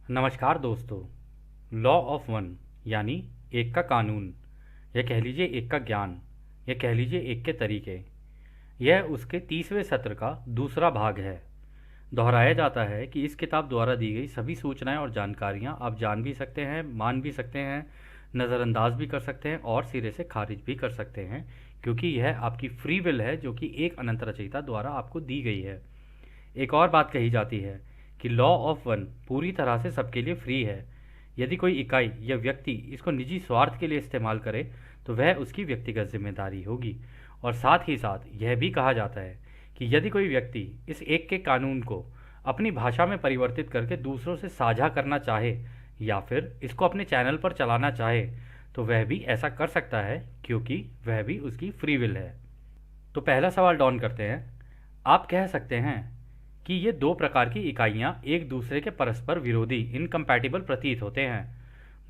नमस्कार दोस्तों। Law of one यानी एक का कानून, या कह लीजिए एक का ज्ञान, या कह लीजिए एक के तरीके, यह उसके 30वें सत्र का दूसरा भाग है। दोहराया जाता है कि इस किताब द्वारा दी गई सभी सूचनाएं और जानकारियां आप जान भी सकते हैं, मान भी सकते हैं, नज़रअंदाज भी कर सकते हैं और सिरे से खारिज भी कर सकते हैं, क्योंकि यह आपकी फ्री विल है जो कि एक अनंत रचयिता द्वारा आपको दी गई है। एक और बात कही जाती है कि लॉ ऑफ वन पूरी तरह से सबके लिए फ्री है। यदि कोई इकाई या व्यक्ति इसको निजी स्वार्थ के लिए इस्तेमाल करे तो वह उसकी व्यक्तिगत जिम्मेदारी होगी। और साथ ही साथ यह भी कहा जाता है कि यदि कोई व्यक्ति इस एक के कानून को अपनी भाषा में परिवर्तित करके दूसरों से साझा करना चाहे या फिर इसको अपने चैनल पर चलाना चाहे तो वह भी ऐसा कर सकता है, क्योंकि वह भी उसकी फ्री विल है। तो पहला सवाल डॉन करते हैं। आप कह सकते हैं कि ये दो प्रकार की इकाइयां एक दूसरे के परस्पर विरोधी इनकम्पैटिबल प्रतीत होते हैं।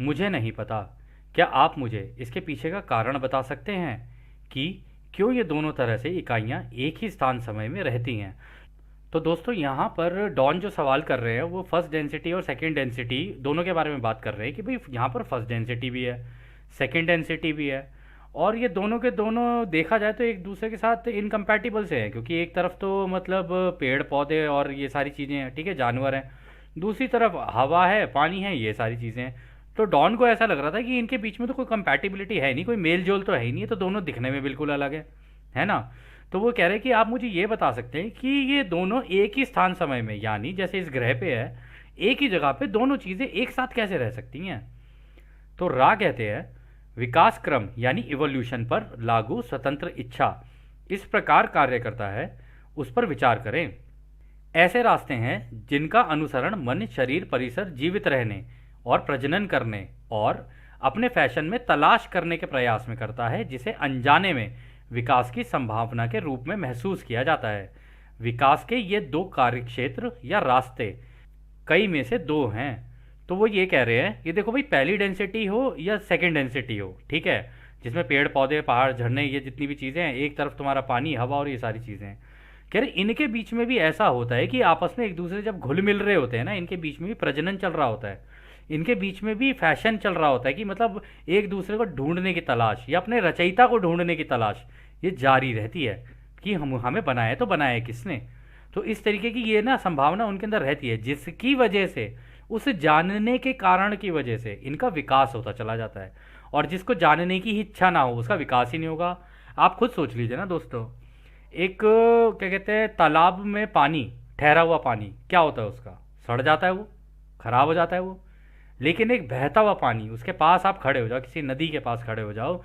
मुझे नहीं पता, क्या आप मुझे इसके पीछे का कारण बता सकते हैं कि क्यों ये दोनों तरह से इकाइयां एक ही स्थान समय में रहती हैं? तो दोस्तों, यहाँ पर डॉन जो सवाल कर रहे हैं वो फर्स्ट डेंसिटी और सेकंड डेंसिटी दोनों के बारे में बात कर रहे हैं कि भाई यहाँ पर फर्स्ट डेंसिटी भी है, सेकंड डेंसिटी भी है, और ये दोनों के दोनों देखा जाए तो एक दूसरे के साथ इनकम्पैटिबल से हैं, क्योंकि एक तरफ तो मतलब पेड़ पौधे और ये सारी चीज़ें हैं, ठीक है, जानवर हैं, दूसरी तरफ हवा है, पानी है, ये सारी चीज़ें हैं। तो डॉन को ऐसा लग रहा था कि इनके बीच में तो कोई कंपैटिबिलिटी है नहीं, कोई मेल जोल तो है ही नहीं, ये तो दोनों दिखने में बिल्कुल अलग है ना? तो वो कह रहे हैं कि आप मुझे ये बता सकते हैं कि ये दोनों एक ही स्थान समय में, यानी जैसे इस ग्रह पे है, एक ही जगह पे दोनों चीज़ें एक साथ कैसे रह सकती हैं? तो रा कहते हैं विकास क्रम यानी इवोल्यूशन पर लागू स्वतंत्र इच्छा इस प्रकार कार्य करता है, उस पर विचार करें। ऐसे रास्ते हैं जिनका अनुसरण मन, शरीर, परिसर जीवित रहने और प्रजनन करने और अपने फैशन में तलाश करने के प्रयास में करता है, जिसे अनजाने में विकास की संभावना के रूप में महसूस किया जाता है। विकास के ये दो कार्यक्षेत्र या रास्ते कई में से दो हैं। तो वो ये कह रहे हैं, ये देखो भाई, पहली डेंसिटी हो या सेकंड डेंसिटी हो, ठीक है, जिसमें पेड़ पौधे, पहाड़, झरने, ये जितनी भी चीज़ें हैं, एक तरफ तुम्हारा पानी, हवा और ये सारी चीज़ें हैं, कह रहे इनके बीच में भी ऐसा होता है कि आपस में एक दूसरे जब घुल मिल रहे होते हैं ना, इनके बीच में भी प्रजनन चल रहा होता है, इनके बीच में भी फैशन चल रहा होता है, कि मतलब एक दूसरे को ढूंढने की तलाश या अपने रचयिता को ढूंढने की तलाश ये जारी रहती है कि हम हमें बनाया तो बनाया किसने। तो इस तरीके की ये ना संभावना उनके अंदर रहती है, जिसकी वजह से, उस जानने के कारण की वजह से इनका विकास होता चला जाता है। और जिसको जानने की इच्छा ना हो उसका विकास ही नहीं होगा। आप खुद सोच लीजिए ना दोस्तों, एक क्या कहते हैं, तालाब में पानी, ठहरा हुआ पानी, क्या होता है उसका? सड़ जाता है, वो खराब हो जाता है वो। लेकिन एक बहता हुआ पानी, उसके पास आप खड़े हो जाओ, किसी नदी के पास खड़े हो जाओ,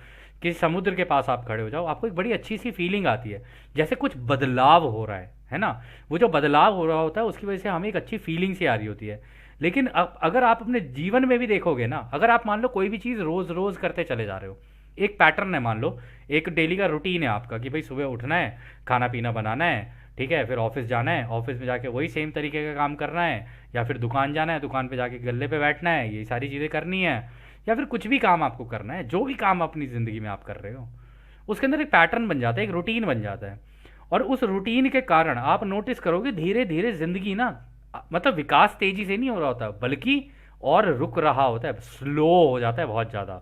किसी समुद्र के पास आप खड़े हो जाओ, आपको एक बड़ी अच्छी सी फीलिंग आती है, जैसे कुछ बदलाव हो रहा है ना? वो जो बदलाव हो रहा होता है उसकी वजह से हमें एक अच्छी फीलिंग सी आ रही होती है। लेकिन अब अगर आप अपने जीवन में भी देखोगे ना, अगर आप मान लो कोई भी चीज़ रोज़ रोज़ करते चले जा रहे हो, एक पैटर्न है, मान लो एक डेली का रूटीन है आपका कि भाई सुबह उठना है, खाना पीना बनाना है, ठीक है, फिर ऑफिस जाना है, ऑफिस में जाके वही सेम तरीके का काम करना है, या फिर दुकान जाना है, दुकान पे जाके गल्ले पे बैठना है, ये सारी चीज़ें करनी है, या फिर कुछ भी काम आपको करना है, जो भी काम अपनी ज़िंदगी में आप कर रहे हो, उसके अंदर एक पैटर्न बन जाता है, एक रूटीन बन जाता है। और उस रूटीन के कारण आप नोटिस करोगे धीरे धीरे ज़िंदगी ना, मतलब विकास तेज़ी से नहीं हो रहा होता, बल्कि और रुक रहा होता है, स्लो हो जाता है बहुत ज़्यादा।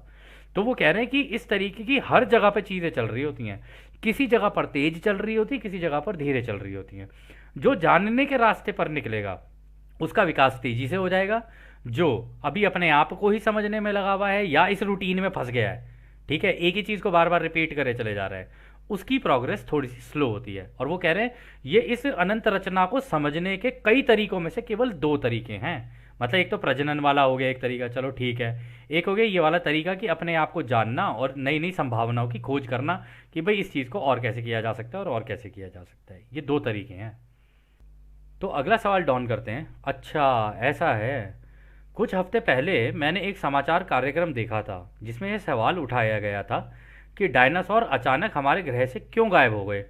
तो वो कह रहे हैं कि इस तरीके की हर जगह पे चीज़ें चल रही होती हैं, किसी जगह पर तेज चल रही होती है, किसी जगह पर धीरे चल रही होती हैं। जो जानने के रास्ते पर निकलेगा उसका विकास तेजी से हो जाएगा, जो अभी अपने आप को ही समझने में लगा हुआ है या इस रूटीन में फंस गया है, ठीक है, एक ही चीज़ को बार बार रिपीट करे चले जा रहा है, उसकी प्रोग्रेस थोड़ी सी स्लो होती है। और वो कह रहे हैं ये इस अनंत रचना को समझने के कई तरीकों में से केवल दो तरीके हैं। मतलब एक तो प्रजनन वाला हो गया एक तरीका, चलो ठीक है, एक हो गया ये वाला तरीका कि अपने आप को जानना और नई नई संभावनाओं की खोज करना कि भाई इस चीज़ को और कैसे किया जा सकता है और कैसे किया जा सकता है। ये दो तरीके हैं। तो अगला सवाल डॉन करते हैं। अच्छा, ऐसा है, कुछ हफ्ते पहले मैंने एक समाचार कार्यक्रम देखा था जिसमें यह सवाल उठाया गया था कि डायनासोर अचानक हमारे ग्रह से क्यों गायब हो गए।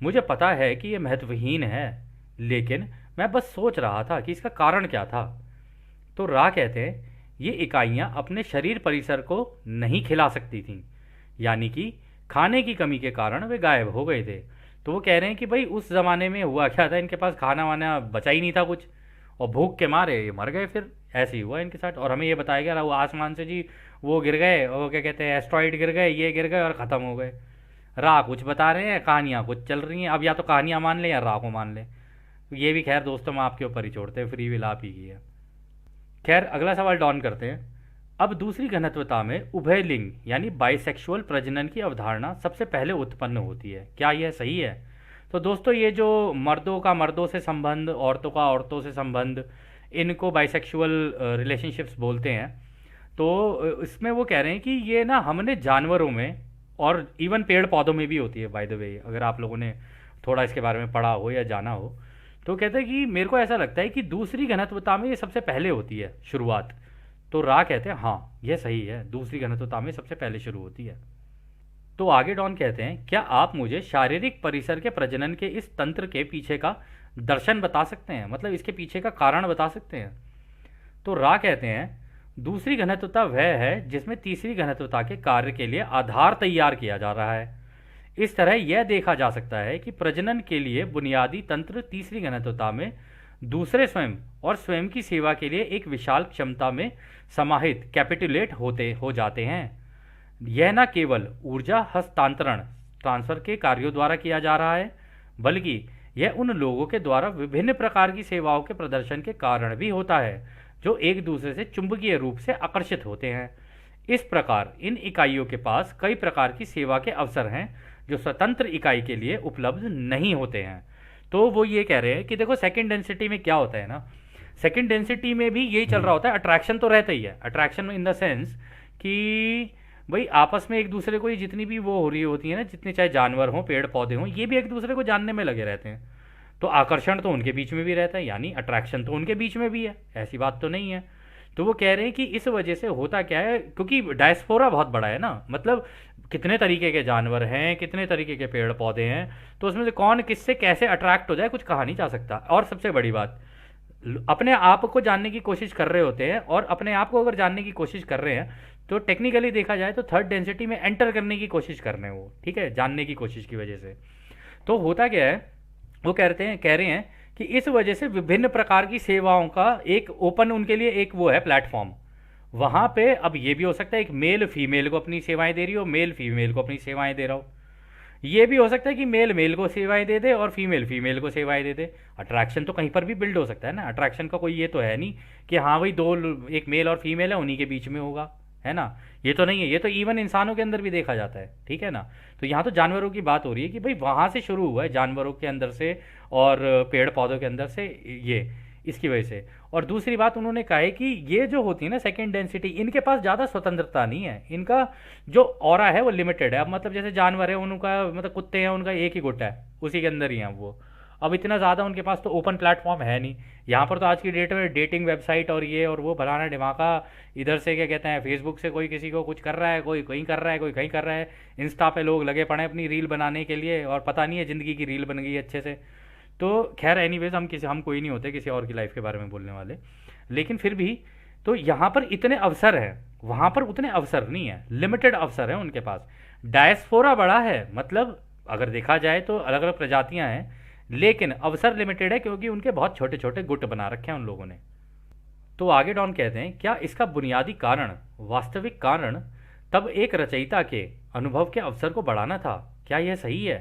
मुझे पता है कि यह महत्वहीन है, लेकिन मैं बस सोच रहा था कि इसका कारण क्या था। तो रा कहते हैं ये इकाइयाँ अपने शरीर परिसर को नहीं खिला सकती थीं, यानी कि खाने की कमी के कारण वे गायब हो गए थे। तो वो कह रहे हैं कि भाई उस ज़माने में हुआ क्या था, इनके पास खाना वाना बचा ही नहीं था कुछ, और भूख के मारे ये मर गए। फिर ऐसे ही हुआ इनके साथ। और हमें ये बताया गया वो आसमान से जी वो गिर गए, और क्या कहते हैं, एस्ट्रॉइड गिर गए, ये गिर गए और ख़त्म हो गए। राह कुछ बता रहे हैं, कहानियाँ कुछ चल रही हैं। अब या तो कहानियाँ मान लें या राह को मान लें। ये भी खैर दोस्तों हम आपके ऊपर ही छोड़ते हैं, फ्री विल आप ही की है। खैर अगला सवाल डॉन करते हैं। अब दूसरी घनत्वता में उभय लिंग यानी बाइसेक्सुअल प्रजनन की अवधारणा सबसे पहले उत्पन्न होती है, क्या यह सही है? तो दोस्तों ये जो मर्दों का मर्दों से संबंध, औरतों का औरतों से संबंध, इनको बाइसेक्सुअल रिलेशनशिप्स बोलते हैं। तो इसमें वो कह रहे हैं कि ये ना हमने जानवरों में और इवन पेड़ पौधों में भी होती है, बाय द वे, अगर आप लोगों ने थोड़ा इसके बारे में पढ़ा हो या जाना हो। तो कहते हैं कि मेरे को ऐसा लगता है कि दूसरी घनत्वता में ये सबसे पहले होती है शुरुआत। तो रा कहते हैं हाँ यह सही है, दूसरी घनत्वता में सबसे पहले शुरू होती है। तो आगे डॉन कहते हैं क्या आप मुझे शारीरिक परिसर के प्रजनन के इस तंत्र के पीछे का दर्शन बता सकते हैं, मतलब इसके पीछे का कारण बता सकते हैं? तो रा कहते हैं दूसरी घनत्वता वह है जिसमें तीसरी घनत्वता के कार्य के लिए आधार तैयार किया जा रहा है। इस तरह यह देखा जा सकता है कि प्रजनन के लिए बुनियादी तंत्र तीसरी घनत्वता में दूसरे स्वयं और स्वयं की सेवा के लिए एक विशाल क्षमता में समाहित कैपिटुलेट होते हो जाते हैं। यह न केवल ऊर्जा हस्तांतरण ट्रांसफर के कार्यों द्वारा किया जा रहा है, बल्कि यह उन लोगों के द्वारा विभिन्न प्रकार की सेवाओं के प्रदर्शन के कारण भी होता है जो एक दूसरे से चुंबकीय रूप से आकर्षित होते हैं। इस प्रकार इन इकाइयों के पास कई प्रकार की सेवा के अवसर हैं जो स्वतंत्र इकाई के लिए उपलब्ध नहीं होते हैं। तो वो ये कह रहे हैं कि देखो सेकंड डेंसिटी में क्या होता है ना, सेकंड डेंसिटी में भी यही चल रहा होता है, अट्रैक्शन तो रहता ही है। अट्रैक्शन इन द सेंस कि भाई आपस में एक दूसरे को, ये जितनी भी वो हो रही होती है ना, जितने चाहे जानवर हों पेड़ पौधे हों, ये भी एक दूसरे को जानने में लगे रहते हैं। तो आकर्षण तो उनके बीच में भी रहता है, यानी अट्रैक्शन तो उनके बीच में भी है, ऐसी बात तो नहीं है। तो वो कह रहे हैं कि इस वजह से होता क्या है, क्योंकि डायस्पोरा बहुत बड़ा है ना, मतलब कितने तरीके के जानवर हैं, कितने तरीके के पेड़ पौधे हैं, तो उसमें से कौन किससे कैसे अट्रैक्ट हो जाए कुछ कहा नहीं जा सकता। और सबसे बड़ी बात, अपने आप को जानने की कोशिश कर रहे होते हैं, और अपने आप को अगर जानने की कोशिश कर रहे हैं तो टेक्निकली देखा जाए तो थर्ड डेंसिटी में एंटर करने की कोशिश कर रहे हैं वो, ठीक है, जानने की कोशिश की वजह से। तो होता क्या है, वो कह रहे हैं कि इस वजह से विभिन्न प्रकार की सेवाओं का एक ओपन उनके लिए एक वो है प्लेटफॉर्म। वहाँ पे अब ये भी हो सकता है एक मेल फीमेल को अपनी सेवाएं दे रही हो, मेल फीमेल को अपनी सेवाएं दे रहा हो। ये भी हो सकता है कि मेल मेल को सेवाएं दे दे और फीमेल फीमेल को सेवाएं दे दे। अट्रैक्शन तो कहीं पर भी बिल्ड हो सकता है ना, अट्रैक्शन का कोई ये तो है नहीं कि हाँ भाई दो, एक मेल और फीमेल है उन्हीं के बीच में होगा, है ना, ये तो नहीं है। ये तो इवन इंसानों के अंदर भी देखा जाता है, ठीक है ना। तो यहाँ तो जानवरों की बात हो रही है कि भाई वहाँ से शुरू हुआ है, जानवरों के अंदर से और पेड़ पौधों के अंदर से, ये इसकी वजह से। और दूसरी बात उन्होंने कहा है कि ये जो होती है ना सेकंड डेंसिटी, इनके पास ज़्यादा स्वतंत्रता नहीं है, इनका जो ऑरा है वो लिमिटेड है। अब मतलब जैसे जानवर है उनका, मतलब कुत्ते हैं उनका एक ही गुट है, उसी के अंदर ही हैं वो। अब इतना ज़्यादा उनके पास तो ओपन प्लेटफॉर्म है नहीं। यहाँ पर तो आज की डेट में डेटिंग वेबसाइट और ये और वो भराना ढिमाका, इधर से क्या कहते हैं फेसबुक से कोई किसी को कुछ कर रहा है, कोई कहीं कर रहा है, कोई कहीं कर रहा है, इंस्टा पे लोग लगे पड़े हैं अपनी रील बनाने के लिए, और पता नहीं है ज़िंदगी की रील बन गई है अच्छे से। तो खैर एनीवेज हम कोई नहीं होते किसी और की लाइफ के बारे में बोलने वाले, लेकिन फिर भी तो यहाँ पर इतने अवसर हैं, वहाँ पर उतने अवसर नहीं है, लिमिटेड अवसर हैं उनके पास। डायस्पोरा बड़ा है, मतलब अगर देखा जाए तो अलग अलग प्रजातियाँ हैं, लेकिन अवसर लिमिटेड है क्योंकि उनके बहुत छोटे छोटे गुट बना रखे हैं उन लोगों ने। तो आगे डॉन कहते हैं क्या इसका बुनियादी कारण, वास्तविक कारण तब एक रचयिता के अनुभव के अवसर को बढ़ाना था, क्या यह सही है?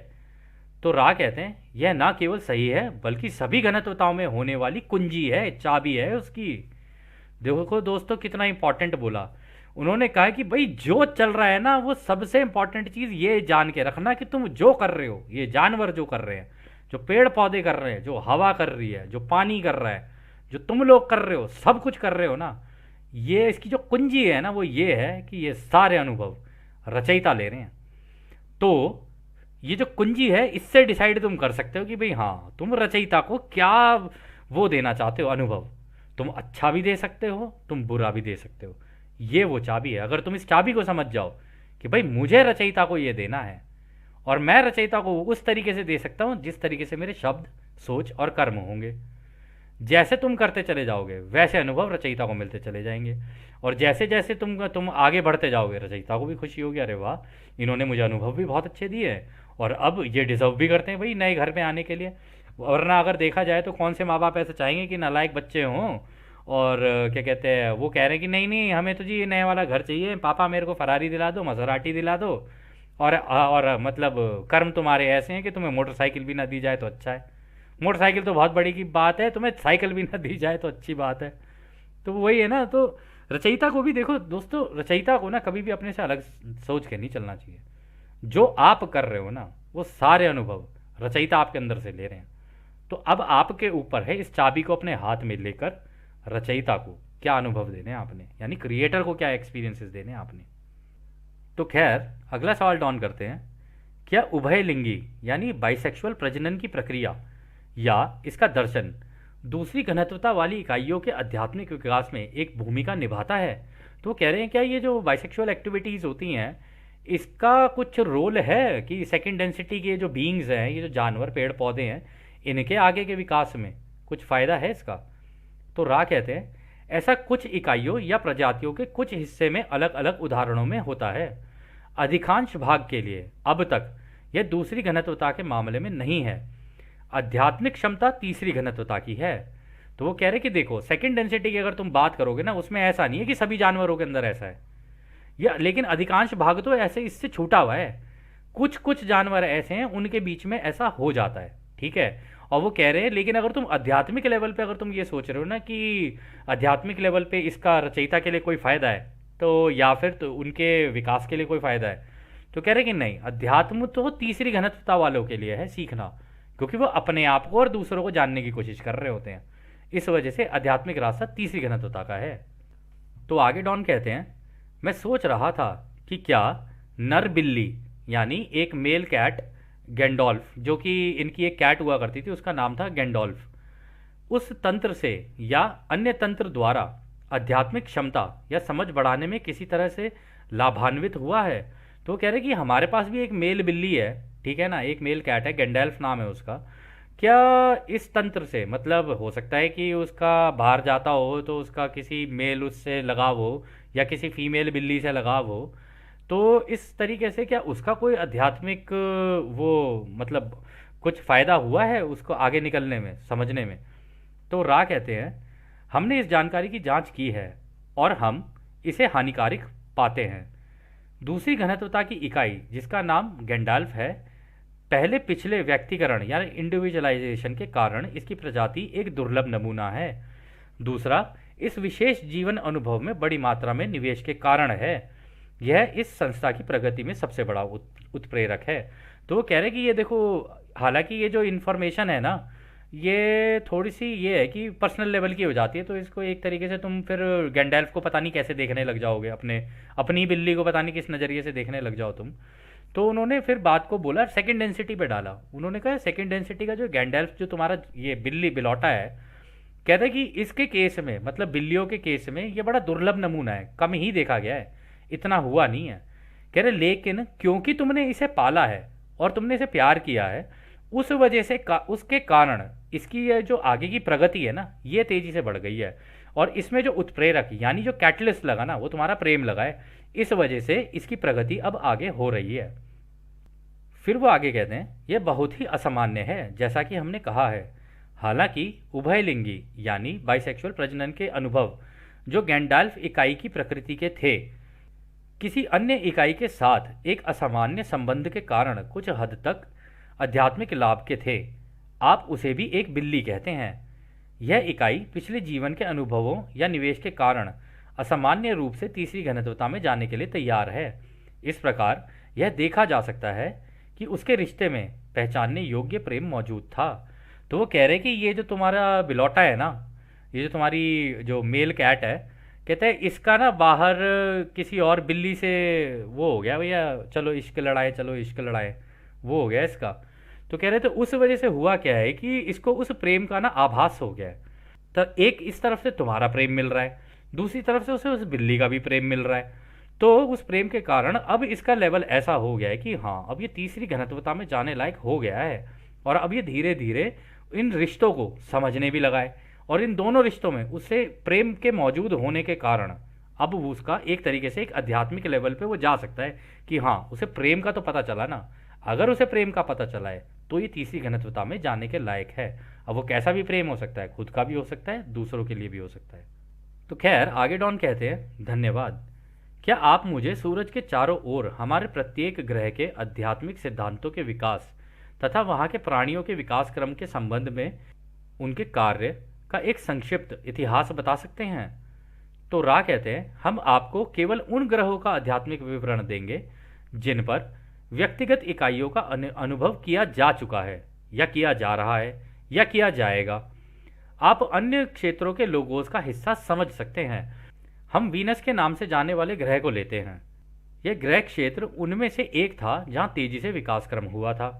तो रा कहते हैं यह ना केवल सही है बल्कि सभी घनत्वताओं में होने वाली कुंजी है, चाबी है उसकी। देखो दोस्तों कितना इंपॉर्टेंट बोला उन्होंने, कहा कि भाई जो चल रहा है ना वो सबसे इंपॉर्टेंट चीज़ ये जान के रखना कि तुम जो कर रहे हो, ये जानवर जो कर रहे हैं, जो पेड़ पौधे कर रहे हैं, जो हवा कर रही है, जो पानी कर रहा है, जो तुम लोग कर रहे हो, सब कुछ कर रहे हो ना, ये इसकी जो कुंजी है ना वो ये है कि ये सारे अनुभव रचयिता ले रहे हैं। तो ये जो कुंजी है इससे डिसाइड तुम कर सकते हो कि भाई हाँ तुम रचयिता को क्या वो देना चाहते हो अनुभव। तुम अच्छा भी दे सकते हो, तुम बुरा भी दे सकते हो, ये वो चाबी है। अगर तुम इस चाबी को समझ जाओ कि भाई मुझे रचयिता को ये देना है और मैं रचयिता को उस तरीके से दे सकता हूँ जिस तरीके से मेरे शब्द, सोच और कर्म होंगे, जैसे तुम करते चले जाओगे वैसे अनुभव रचयिता को मिलते चले जाएंगे। और जैसे जैसे तुम आगे बढ़ते जाओगे रचयिता को भी खुशी होगी, अरे वाह इन्होंने मुझे अनुभव भी बहुत अच्छे दिए और अब ये डिजर्व भी करते हैं भाई नए घर में आने के लिए। वरना अगर देखा जाए तो कौन से माँ बाप ऐसे चाहेंगे कि नालायक बच्चे हों और क्या कहते हैं, वो कह रहे हैं कि नहीं नहीं हमें तो जी ये नया वाला घर चाहिए, पापा मेरे को फरारी दिला दो, मसराटी दिला दो, और मतलब कर्म तुम्हारे ऐसे हैं कि तुम्हें मोटरसाइकिल भी ना दी जाए तो अच्छा है। मोटरसाइकिल तो बहुत बड़ी की बात है, तुम्हें साइकिल भी ना दी जाए तो अच्छी बात है। तो वही है ना, तो रचयिता को भी देखो दोस्तों, रचयिता को ना कभी भी अपने से अलग सोच के नहीं चलना चाहिए। जो आप कर रहे हो ना वो सारे अनुभव रचयिता आपके अंदर से ले रहे हैं। तो अब आपके ऊपर है इस चाबी को अपने हाथ में लेकर रचयिता को क्या अनुभव देने हैं आपने, यानी क्रिएटर को क्या एक्सपीरियंसेस देने हैं आपने। तो खैर अगला सवाल डॉन करते हैं, क्या उभयलिंगी यानी बाइसेक्सुअल प्रजनन की प्रक्रिया या इसका दर्शन दूसरी घनत्वता वाली इकाइयों के आध्यात्मिक विकास में एक भूमिका निभाता है। तो वो कह रहे हैं क्या ये जो बाइसेक्सुअल एक्टिविटीज़ होती हैं इसका कुछ रोल है कि सेकंड डेंसिटी के जो बीइंग्स हैं, ये जो जानवर पेड़ पौधे हैं, इनके आगे के विकास में कुछ फ़ायदा है इसका। तो रा कहते हैं ऐसा कुछ इकाइयों या प्रजातियों के कुछ हिस्से में अलग अलग उदाहरणों में होता है। अधिकांश भाग के लिए अब तक यह दूसरी घनत्वता के मामले में नहीं है। आध्यात्मिक क्षमता तीसरी घनत्वता की है। तो वो कह रहे कि देखो सेकंड डेंसिटी की अगर तुम बात करोगे ना, उसमें ऐसा नहीं है कि सभी जानवरों के अंदर ऐसा है, या लेकिन अधिकांश भाग तो ऐसे इससे छूटा हुआ है। कुछ कुछ जानवर ऐसे हैं उनके बीच में ऐसा हो जाता है, ठीक है। और वो कह रहे हैं लेकिन अगर तुम आध्यात्मिक लेवल पे अगर तुम ये सोच रहे हो ना कि आध्यात्मिक लेवल पे इसका रचयिता के लिए कोई फ़ायदा है, तो या फिर तो उनके विकास के लिए कोई फ़ायदा है, तो कह रहे कि नहीं, अध्यात्म तो तीसरी घनत्वता वालों के लिए है सीखना, क्योंकि वो अपने आप को और दूसरों को जानने की कोशिश कर रहे होते हैं। इस वजह से आध्यात्मिक रास्ता तीसरी घनत्वता का है। तो आगे डॉन कहते हैं, मैं सोच रहा था कि क्या नर बिल्ली यानी एक मेल कैट गैंडोल्फ, जो कि इनकी एक कैट हुआ करती थी उसका नाम था गैंडोल्फ, उस तंत्र से या अन्य तंत्र द्वारा आध्यात्मिक क्षमता या समझ बढ़ाने में किसी तरह से लाभान्वित हुआ है। तो वो कह रहे कि हमारे पास भी एक मेल बिल्ली है, ठीक है ना, एक मेल कैट है, गैंडोल्फ नाम है उसका। क्या इस तंत्र से मतलब हो सकता है कि उसका बाहर जाता हो तो उसका किसी मेल उससे लगाव हो या किसी फीमेल बिल्ली से लगाव हो, तो इस तरीके से क्या उसका कोई आध्यात्मिक वो मतलब कुछ फ़ायदा हुआ है उसको आगे निकलने में, समझने में। तो रा कहते हैं हमने इस जानकारी की जांच की है और हम इसे हानिकारक पाते हैं। दूसरी घनत्वता की इकाई जिसका नाम गैंडोल्फ है, पहले पिछले व्यक्तिकरण यानी इंडिविजुअलाइजेशन के कारण इसकी प्रजाति एक दुर्लभ नमूना है। दूसरा, इस विशेष जीवन अनुभव में बड़ी मात्रा में निवेश के कारण है। यह इस संस्था की प्रगति में सबसे बड़ा उत्प्रेरक है। तो वो कह रहे कि ये देखो, हालांकि ये जो इन्फॉर्मेशन है ना, ये थोड़ी सी ये है कि पर्सनल लेवल की हो जाती है, तो इसको एक तरीके से तुम फिर गैंडोल्फ को पता नहीं कैसे देखने लग जाओगे, अपनी बिल्ली को पता नहीं किस नज़रिए से देखने लग जाओ तुम। तो उन्होंने फिर बात को बोला सेकंड डेंसिटी पे डाला। उन्होंने कहा सेकंड डेंसिटी का जो गैंडोल्फ जो तुम्हारा ये बिल्ली बिलौटा है, कहते हैं कि इसके केस में मतलब बिल्लियों के केस में ये बड़ा दुर्लभ नमूना है, कम ही देखा गया है, इतना हुआ नहीं है। कह रहे लेकिन क्योंकि तुमने इसे पाला है और तुमने इसे प्यार किया है, उस वजह से उसके कारण इसकी ये जो आगे की प्रगति है ना, ये तेजी से बढ़ गई है। और इसमें जो उत्प्रेरक यानी जो कैटलिस्ट लगा ना, वो तुम्हारा प्रेम लगा है, इस वजह से इसकी प्रगति अब आगे हो रही है। फिर वो आगे कहते हैं यह बहुत ही असामान्य है जैसा कि हमने कहा है। हालांकि उभयलिंगी यानी बाइसेक्सुअल प्रजनन के अनुभव जो गैंडोल्फ इकाई की प्रकृति के थे, किसी अन्य इकाई के साथ एक असामान्य संबंध के कारण कुछ हद तक आध्यात्मिक लाभ के थे। आप उसे भी एक बिल्ली कहते हैं। यह इकाई पिछले जीवन के अनुभवों या निवेश के कारण असामान्य रूप से तीसरी घनत्वता में जाने के लिए तैयार है। इस प्रकार यह देखा जा सकता है कि उसके रिश्ते में पहचानने योग्य प्रेम मौजूद था। तो वो कह रहे कि ये जो तुम्हारा बिलौटा है ना, ये जो तुम्हारी जो मेल कैट है, कहते हैं इसका ना बाहर किसी और बिल्ली से वो हो गया, भैया चलो इश्क लड़ाए, चलो इश्क लड़ाए, वो हो गया इसका। तो कह रहे थे उस वजह से हुआ क्या है कि इसको उस प्रेम का ना आभास हो गया है। तो एक इस तरफ से तुम्हारा प्रेम मिल रहा है, दूसरी तरफ से उसे उस बिल्ली का भी प्रेम मिल रहा है। तो उस प्रेम के कारण अब इसका लेवल ऐसा हो गया है कि हाँ, अब ये तीसरी घनत्वता में जाने लायक हो गया है। और अब ये धीरे धीरे इन रिश्तों को समझने भी लगा है, और इन दोनों रिश्तों में उससे प्रेम के मौजूद होने के कारण अब वो उसका एक तरीके से एक आध्यात्मिक लेवल पे वो जा सकता है कि हाँ, उसे प्रेम का तो पता चला ना, अगर उसे प्रेम का पता चला है तो ये तीसरी घनत्वता में जाने के लायक है। अब वो कैसा भी प्रेम हो सकता है, खुद का भी हो सकता है, दूसरों के लिए भी हो सकता है। तो खैर आगे डॉन कहते हैं, धन्यवाद। क्या आप मुझे सूरज के चारों ओर हमारे प्रत्येक ग्रह के आध्यात्मिक सिद्धांतों के विकास तथा वहाँ के प्राणियों के विकास क्रम के संबंध में उनके कार्य का एक संक्षिप्त इतिहास बता सकते हैं? तो रा कहते हैं, हम आपको केवल उन ग्रहों का आध्यात्मिक विवरण देंगे जिन पर व्यक्तिगत इकाइयों का अनुभव किया जा चुका है या किया जा रहा है या किया जाएगा। आप अन्य क्षेत्रों के लोगोस का हिस्सा समझ सकते हैं। हम वीनस के नाम से जाने वाले ग्रह को लेते हैं। यह ग्रह क्षेत्र उनमें से एक था जहां तेजी से विकास क्रम हुआ था।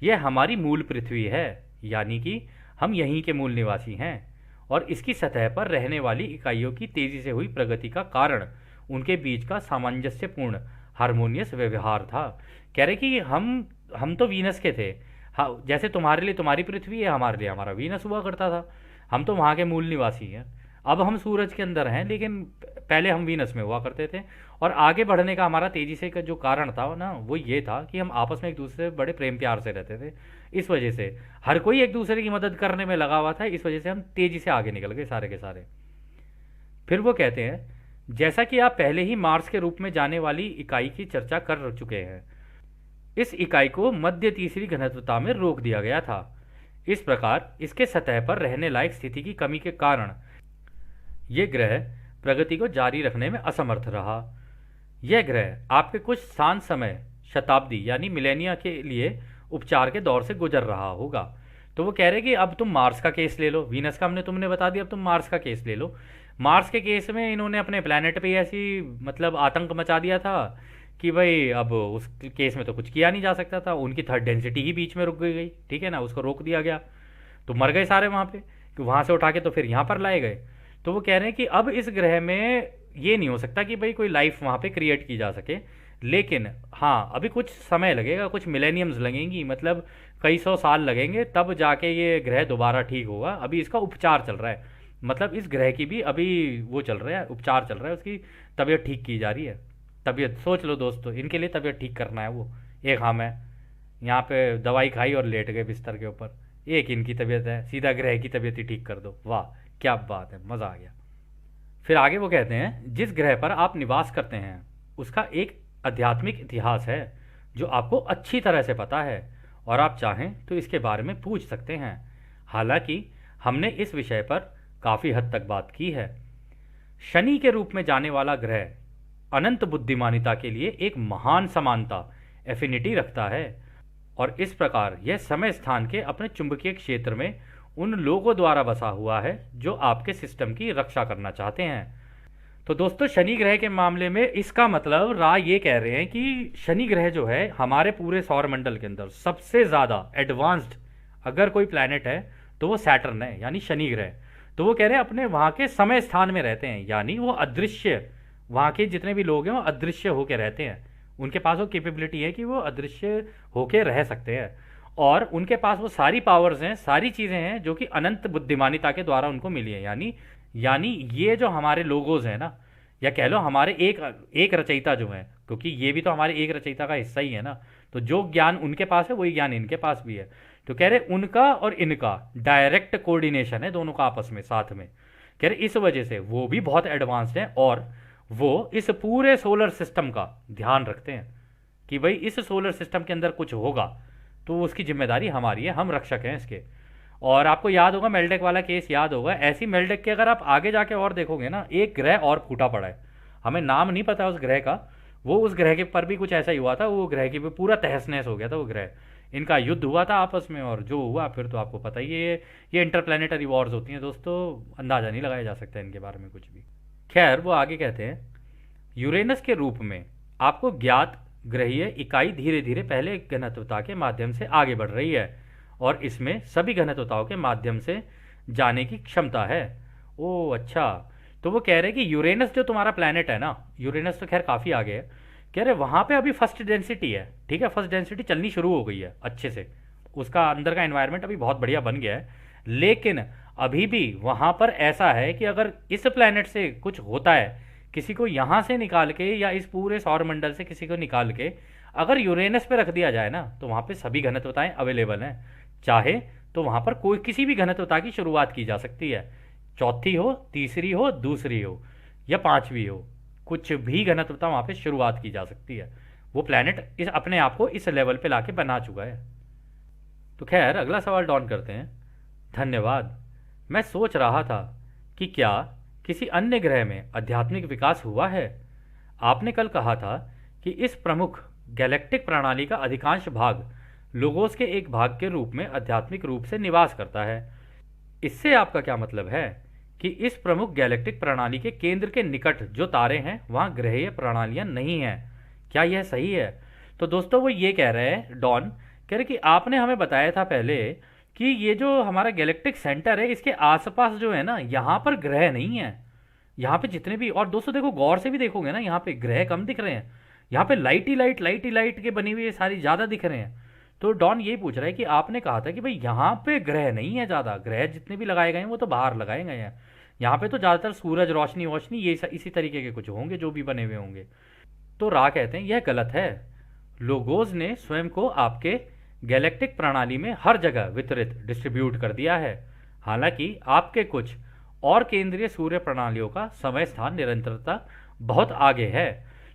यह हमारी मूल पृथ्वी है, यानी कि हम यहीं के मूल निवासी हैं, और इसकी सतह पर रहने वाली इकाइयों की तेजी से हुई प्रगति का कारण उनके बीच का सामंजस्यपूर्ण हारमोनियस व्यवहार था। कह रहे कि हम तो वीनस के थे। हाँ, जैसे तुम्हारे लिए तुम्हारी पृथ्वी है, हमारे लिए हमारा वीनस हुआ करता था। हम तो वहाँ के मूल निवासी हैं। अब हम सूरज के अंदर हैं, लेकिन पहले हम वीनस में हुआ करते थे। और आगे बढ़ने का हमारा तेजी से का जो कारण था ना, वो ये था कि हम आपस में एक दूसरे से बड़े प्रेम प्यार से रहते थे। इस वजह से हर कोई एक दूसरे की मदद करने में लगा हुआ था। इस वजह से हम तेजी से आगे निकल गए सारे के सारे। फिर वो कहते हैं, जैसा कि आप पहले ही मार्स के रूप में जाने वाली इकाई की चर्चा कर चुके हैं, इस इकाई को मध्य तीसरी घनत्वता में रोक दिया गया था। इस प्रकार इसके सतह पर रहने लायक स्थिति की कमी के कारण यह ग्रह प्रगति को जारी रखने में असमर्थ रहा। यह ग्रह आपके कुछ स्थान समय शताब्दी यानी मिलेनिया के लिए उपचार के दौर से गुजर रहा होगा। तो वो कह रहे कि अब तुम मार्स का केस ले लो, वीनस का तुमने बता दिया, अब तुम मार्स का केस ले लो। मार्स के केस में इन्होंने अपने प्लेनेट पे ऐसी मतलब आतंक मचा दिया था कि भाई अब उस केस में तो कुछ किया नहीं जा सकता था। उनकी थर्ड डेंसिटी ही बीच में रुक गई, ठीक है ना, उसको रोक दिया गया, तो मर गए सारे वहाँ पे, कि वहाँ से उठा के तो फिर यहाँ पर लाए गए। तो वो कह रहे हैं कि अब इस ग्रह में ये नहीं हो सकता कि भाई कोई लाइफ वहाँ पे क्रिएट की जा सके, लेकिन हाँ अभी कुछ समय लगेगा, कुछ मिलेनियम्स लगेंगी, मतलब कई सौ साल लगेंगे, तब जाके ये ग्रह दोबारा ठीक होगा। अभी इसका उपचार चल रहा है, मतलब इस ग्रह की भी अभी वो चल रहा है, उपचार चल रहा है, उसकी तबीयत ठीक की जा रही है। तबीयत सोच लो दोस्तों, इनके लिए तबीयत ठीक करना है वो एक हम है, यहाँ पे दवाई खाई और लेट गए बिस्तर के ऊपर, एक इनकी तबीयत है, सीधा ग्रह की तबीयत ही ठीक कर दो। वाह क्या बात है, मज़ा आ गया। फिर आगे वो कहते हैं, जिस ग्रह पर आप निवास करते हैं उसका एक आध्यात्मिक इतिहास है जो आपको अच्छी तरह से पता है, और आप चाहें तो इसके बारे में पूछ सकते हैं। हालांकि हमने इस विषय पर काफ़ी हद तक बात की है। शनि के रूप में जाने वाला ग्रह अनंत बुद्धिमानिता के लिए एक महान समानता एफिनिटी रखता है, और इस प्रकार यह समय स्थान के अपने चुंबकीय क्षेत्र में उन लोगों द्वारा बसा हुआ है जो आपके सिस्टम की रक्षा करना चाहते हैं। तो दोस्तों शनि ग्रह के मामले में इसका मतलब राय ये कह रहे हैं कि शनि ग्रह जो है हमारे पूरे सौर मंडल के अंदर सबसे ज़्यादा एडवांस्ड अगर कोई प्लैनेट है तो वो सैटर्न है, यानी शनि ग्रह। तो वो कह रहे हैं अपने वहाँ के समय स्थान में रहते हैं, यानी वो अदृश्य, वहाँ के जितने भी लोग हैं वो अदृश्य होकर रहते हैं। उनके पास वो कैपेबिलिटी है कि वो अदृश्य होकर रह सकते हैं, और उनके पास वो सारी पावर्स हैं, सारी चीज़ें हैं जो कि अनंत बुद्धिमानिता के द्वारा उनको मिली है। यानी ये जो हमारे लोगोज हैं ना, या कह लो हमारे एक रचयिता जो है, क्योंकि ये भी तो हमारे एक रचयिता का हिस्सा ही है ना, तो जो ज्ञान उनके पास है वही ज्ञान इनके पास भी है। तो कह रहे उनका और इनका डायरेक्ट कोऑर्डिनेशन है दोनों का आपस में साथ में। कह रहे इस वजह से वो भी बहुत एडवांस्ड हैं, और वो इस पूरे सोलर सिस्टम का ध्यान रखते हैं कि भाई इस सोलर सिस्टम के अंदर कुछ होगा तो उसकी जिम्मेदारी हमारी है, हम रक्षक हैं इसके। और आपको याद होगा मेल्डेक वाला केस याद होगा, ऐसी मेल्डेक के अगर आप आगे जाके और देखोगे ना, एक ग्रह और फूटा पड़ा है, हमें नाम नहीं पता उस ग्रह का, वो उस ग्रह के पर भी कुछ ऐसा ही हुआ था, वो ग्रह की भी पूरा तहस नहस हो गया था वो ग्रह। इनका युद्ध हुआ था आपस में, और जो हुआ फिर तो आपको पता ही है, ये इंटरप्लैनेटरी वॉर्स होती हैं दोस्तों, अंदाज़ा नहीं लगाया जा सकता इनके बारे में कुछ भी। खैर वो आगे कहते हैं, यूरेनस के रूप में आपको ज्ञात ग्रहीय इकाई धीरे धीरे पहले घनत्वता के माध्यम से आगे बढ़ रही है, और इसमें सभी घनत्वताओं के माध्यम से जाने की क्षमता है। ओह अच्छा, तो वो कह रहे हैं कि यूरेनस जो तुम्हारा प्लैनेट है ना, यूरेनस तो खैर काफ़ी आगे है, कह रहे वहाँ पे अभी फर्स्ट डेंसिटी है, ठीक है, फर्स्ट डेंसिटी चलनी शुरू हो गई है अच्छे से, उसका अंदर का एनवायरनमेंट अभी बहुत बढ़िया बन गया है, लेकिन अभी भी वहाँ पर ऐसा है कि अगर इस प्लैनेट से कुछ होता है, किसी को यहाँ से निकाल के या इस पूरे सौर मंडल से किसी को निकाल के अगर यूरेनस पे रख दिया जाए ना तो वहाँ पे सभी घनत्वताएं अवेलेबल हैं, चाहे तो वहाँ पर कोई किसी भी घनत्वता की शुरुआत की जा सकती है, चौथी हो, तीसरी हो, दूसरी हो या पांचवी हो, कुछ भी घनत्वता वहाँ पे शुरुआत की जा सकती है। वो प्लैनेट इस अपने आप को इस लेवल पे लाके बना चुका है। तो खैर अगला सवाल डॉन करते हैं। धन्यवाद। मैं सोच रहा था कि क्या किसी अन्य ग्रह में आध्यात्मिक विकास हुआ है। आपने कल कहा था कि इस प्रमुख गैलेक्टिक प्रणाली का अधिकांश भाग लोगोस के एक भाग के रूप में आध्यात्मिक रूप से निवास करता है। इससे आपका क्या मतलब है कि इस प्रमुख गैलेक्टिक प्रणाली के केंद्र के निकट जो तारे हैं वहाँ ग्रहीय प्रणालियाँ नहीं हैं, क्या यह सही है? तो दोस्तों वो ये कह रहे हैं, डॉन कह रहे कि आपने हमें बताया था पहले कि ये जो हमारा गैलेक्टिक सेंटर है इसके आसपास जो है ना यहाँ पर ग्रह नहीं है। यहाँ पे जितने भी, और दोस्तों देखो गौर से भी देखोगे ना यहाँ पे ग्रह कम दिख रहे हैं, यहाँ पे लाइट ही लाइट के बनी हुई सारी ज़्यादा दिख रहे हैं। तो डॉन यही पूछ रहा है कि आपने कहा था कि भाई यहाँ पे ग्रह नहीं है ज़्यादा, ग्रह जितने भी लगाए गए हैं वो तो बाहर लगाए गए हैं, यहाँ पे तो ज़्यादातर सूरज रोशनी वोशनी ये इसी तरीके के कुछ होंगे जो भी बने हुए होंगे। तो रा कहते हैं यह गलत है। लोगोस ने स्वयं को आपके गैलेक्टिक प्रणाली में हर जगह वितरित डिस्ट्रीब्यूट कर दिया है, हालांकि आपके कुछ और केंद्रीय सूर्य प्रणालियों का समय स्थान निरंतरता बहुत आगे है।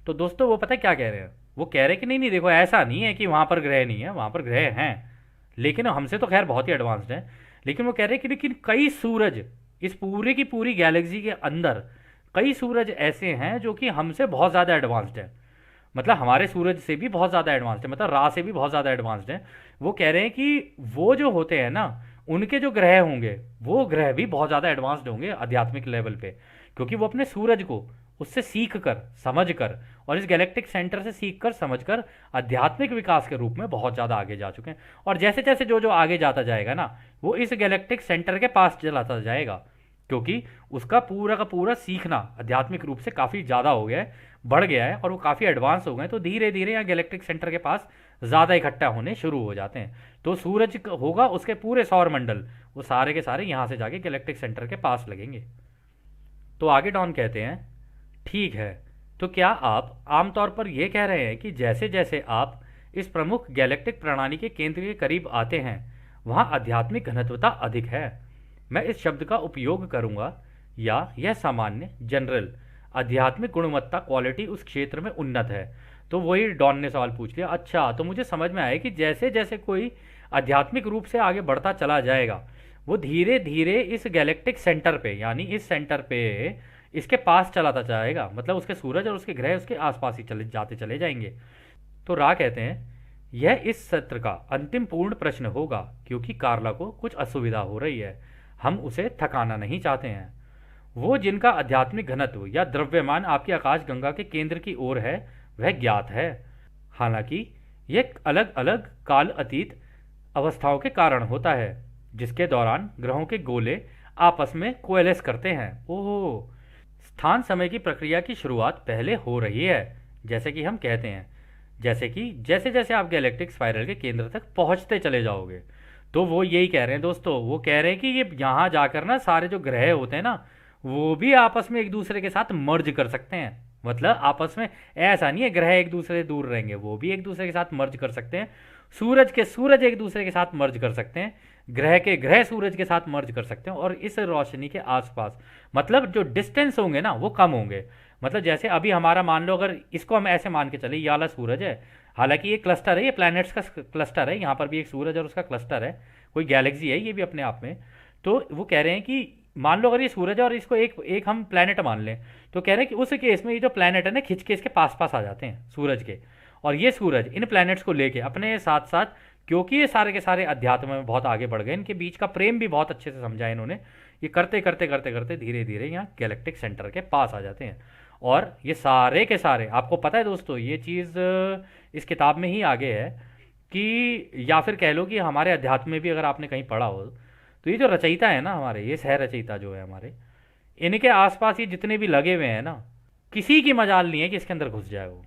तो दोस्तों वो पता है क्या कह रहे हैं, वो कह रहे हैं कि नहीं नहीं देखो ऐसा नहीं है कि वहाँ पर ग्रह नहीं है, वहाँ पर ग्रह हैं, लेकिन हमसे तो खैर बहुत ही एडवांस्ड हैं। लेकिन वो कह रहे हैं कि लेकिन कई सूरज इस पूरे की पूरी गैलेक्सी के अंदर कई सूरज ऐसे हैं जो कि हमसे बहुत ज़्यादा एडवांस्ड हैं, मतलब हमारे सूरज से भी बहुत ज़्यादा एडवांस्ड है, मतलब रा से भी बहुत ज़्यादा एडवांस्ड है। वो कह रहे हैं कि वो जो होते हैं ना उनके जो ग्रह होंगे वो ग्रह भी बहुत ज़्यादा एडवांस्ड होंगे आध्यात्मिक लेवल पे, क्योंकि वो अपने सूरज को उससे सीख कर समझ कर और इस गैलेक्टिक सेंटर से सीख कर समझ कर आध्यात्मिक विकास के रूप में बहुत ज़्यादा आगे जा चुके हैं। और जैसे जैसे जो जो आगे जाता जाएगा ना वो इस गैलेक्टिक सेंटर के पास चलाता जाएगा, क्योंकि उसका पूरा का पूरा सीखना आध्यात्मिक रूप से काफ़ी ज़्यादा हो गया है, बढ़ गया है और वो काफ़ी एडवांस हो गए हैं। तो धीरे धीरे यहाँ गैलेक्टिक सेंटर के पास ज़्यादा इकट्ठा होने शुरू हो जाते हैं। तो सूरज होगा उसके पूरे सौर मंडल वो सारे के सारे यहाँ से जाके गैलेक्टिक सेंटर के पास लगेंगे। तो आगे डॉन कहते हैं, ठीक है, तो क्या आप आमतौर पर यह कह रहे हैं कि जैसे जैसे आप इस प्रमुख गैलेक्टिक प्रणाली के केंद्र के करीब आते हैं वहाँ आध्यात्मिक घनत्वता अधिक है? मैं इस शब्द का उपयोग करूंगा या यह सामान्य जनरल आध्यात्मिक गुणवत्ता क्वालिटी उस क्षेत्र में उन्नत है? तो वही डॉन ने सवाल पूछ लिया। अच्छा, तो मुझे समझ में आया कि जैसे जैसे कोई आध्यात्मिक रूप से आगे बढ़ता चला जाएगा वो धीरे धीरे इस गैलेक्टिक सेंटर पे यानी इस सेंटर पे इसके पास चलाता जाएगा, मतलब उसके सूरज और उसके ग्रह उसके आसपास ही चले जाएंगे। तो रा कहते हैं यह इस सत्र का अंतिम पूर्ण प्रश्न होगा क्योंकि कार्ला को कुछ असुविधा हो रही है, हम उसे थकाना नहीं चाहते हैं। वो जिनका आध्यात्मिक घनत्व या द्रव्यमान आपकी आकाश गंगा के केंद्र की ओर है वह ज्ञात है, हालांकि यह अलग अलग काल अतीत अवस्थाओं के कारण होता है जिसके दौरान ग्रहों के गोले आपस में कोएलेस करते हैं। ओह, स्थान समय की प्रक्रिया की शुरुआत पहले हो रही है, जैसे कि हम कहते हैं, जैसे कि जैसे जैसे आप गैलेक्टिक स्पाइरल के केंद्र तक पहुंचते चले जाओगे। तो वो यही कह रहे हैं दोस्तों, वो कह रहे हैं कि ये यहाँ जाकर ना सारे जो ग्रह होते हैं ना वो भी आपस में एक दूसरे के साथ मर्ज कर सकते हैं, मतलब आपस में ऐसा नहीं है ग्रह एक दूसरे से दूर रहेंगे, वो भी एक दूसरे के साथ मर्ज कर सकते हैं। सूरज के सूरज एक दूसरे के साथ मर्ज कर सकते हैं, ग्रह के ग्रह सूरज के साथ मर्ज कर सकते हैं, और इस रोशनी के आसपास मतलब जो डिस्टेंस होंगे ना वो कम होंगे। मतलब जैसे अभी हमारा मान लो, अगर इसको हम ऐसे मान के चले ये वाला सूरज है, हालांकि ये क्लस्टर है, ये प्लैनेट्स का क्लस्टर है, यहाँ पर भी एक सूरज और उसका क्लस्टर है, कोई गैलेक्सी है ये भी अपने आप में। तो वो कह रहे हैं कि मान लो अगर ये सूरज है और इसको एक हम प्लैनेट मान लें, तो कह रहे हैं कि उस केस में ये जो प्लैनेट है ना खिंच के इसके पास पास आ जाते हैं सूरज के, और ये सूरज इन प्लैनेट्स को लेके अपने साथ साथ, क्योंकि ये सारे के सारे अध्यात्म में बहुत आगे बढ़ गए, इनके बीच का प्रेम भी बहुत अच्छे से समझा इन्होंने, ये करते करते करते करते धीरे धीरे यहाँ गैलेक्टिक सेंटर के पास आ जाते हैं। और ये सारे के सारे, आपको पता है दोस्तों ये चीज़ इस किताब में ही आगे है कि, या फिर कह लो कि हमारे अध्यात्म में भी अगर आपने कहीं पढ़ा हो, तो ये जो रचयिता है ना हमारे, ये सह रचयिता जो है हमारे, इनके आसपास ये जितने भी लगे हुए हैं ना, किसी की मजाल नहीं है कि इसके अंदर घुस जाए वो।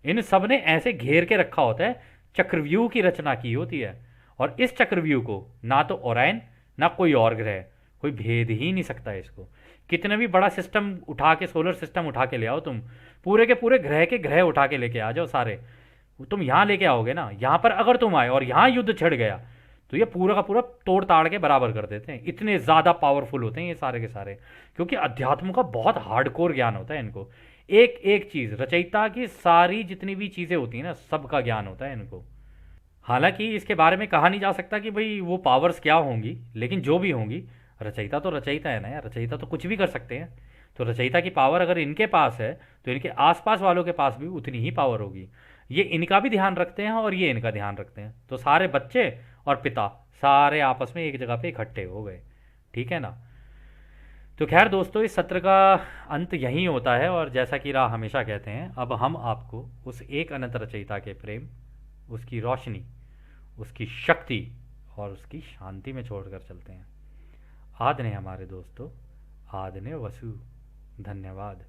इन सब ने ऐसे घेर के रखा होता है, चक्रव्यूह की रचना की होती है, और इस चक्रव्यूह को ना तो ओरायन ना कोई और ग्रह, कोई भेद ही नहीं सकता इसको। कितना भी बड़ा सिस्टम उठा के, सोलर सिस्टम उठा के ले आओ तुम, पूरे के पूरे ग्रह के ग्रह उठा के लेके आ जाओ सारे, तुम यहाँ लेके आओगे ना, यहाँ पर अगर तुम आए और यहाँ युद्ध छिड़ गया तो ये पूरा का पूरा तोड़ ताड़ के बराबर कर देते हैं। इतने ज़्यादा पावरफुल होते हैं ये सारे के सारे, क्योंकि अध्यात्म का बहुत हार्डकोर ज्ञान होता है इनको। एक एक चीज़, रचयिता की सारी जितनी भी चीज़ें होती हैं ना, सबका ज्ञान होता है इनको। हालांकि इसके बारे में कहा नहीं जा सकता कि भाई वो पावर्स क्या होंगी, लेकिन जो भी होंगी, रचयिता तो रचयिता है ना यार, रचयिता तो कुछ भी कर सकते हैं। तो रचयिता की पावर अगर इनके पास है तो इनके आसपास वालों के पास भी उतनी ही पावर होगी। ये इनका भी ध्यान रखते हैं और ये इनका ध्यान रखते हैं, तो सारे बच्चे और पिता सारे आपस में एक जगह पे इकट्ठे हो गए। ठीक है ना। तो खैर दोस्तों, इस सत्र का अंत यहीं होता है, और जैसा कि राह हमेशा कहते हैं, अब हम आपको उस एक अनंत रचयिता के प्रेम, उसकी रोशनी, उसकी शक्ति और उसकी शांति में छोड़कर चलते हैं। आदने हमारे दोस्तों, आदने वसु। धन्यवाद।